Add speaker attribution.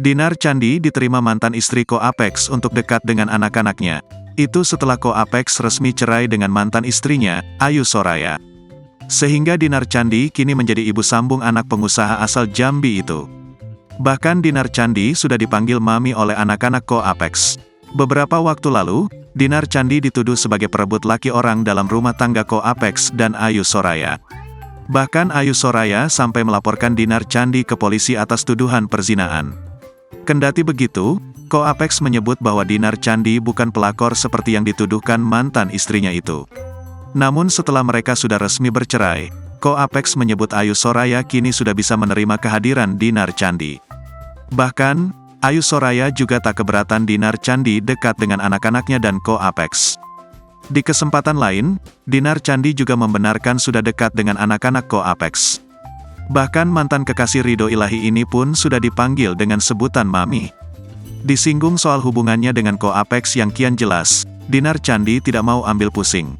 Speaker 1: Dinar Candi diterima mantan istri Ko Apex untuk dekat dengan anak-anaknya. Itu setelah Ko Apex resmi cerai dengan mantan istrinya, Ayu Soraya. Sehingga Dinar Candi kini menjadi ibu sambung anak pengusaha asal Jambi itu. Bahkan Dinar Candi sudah dipanggil mami oleh anak-anak Ko Apex. Beberapa waktu lalu, Dinar Candi dituduh sebagai perebut laki orang dalam rumah tangga Ko Apex dan Ayu Soraya. Bahkan Ayu Soraya sampai melaporkan Dinar Candi ke polisi atas tuduhan perzinaan. Kendati begitu, Ko Apex menyebut bahwa Dinar Candi bukan pelakor seperti yang dituduhkan mantan istrinya itu. Namun setelah mereka sudah resmi bercerai, Ko Apex menyebut Ayu Soraya kini sudah bisa menerima kehadiran Dinar Candi. Bahkan, Ayu Soraya juga tak keberatan Dinar Candi dekat dengan anak-anaknya dan Ko Apex. Di kesempatan lain, Dinar Candi juga membenarkan sudah dekat dengan anak-anak Ko Apex. Bahkan mantan kekasih Ridho Ilahi ini pun sudah dipanggil dengan sebutan Mami. Disinggung soal hubungannya dengan Ko Apex yang kian jelas, Dinar Candi tidak mau ambil pusing.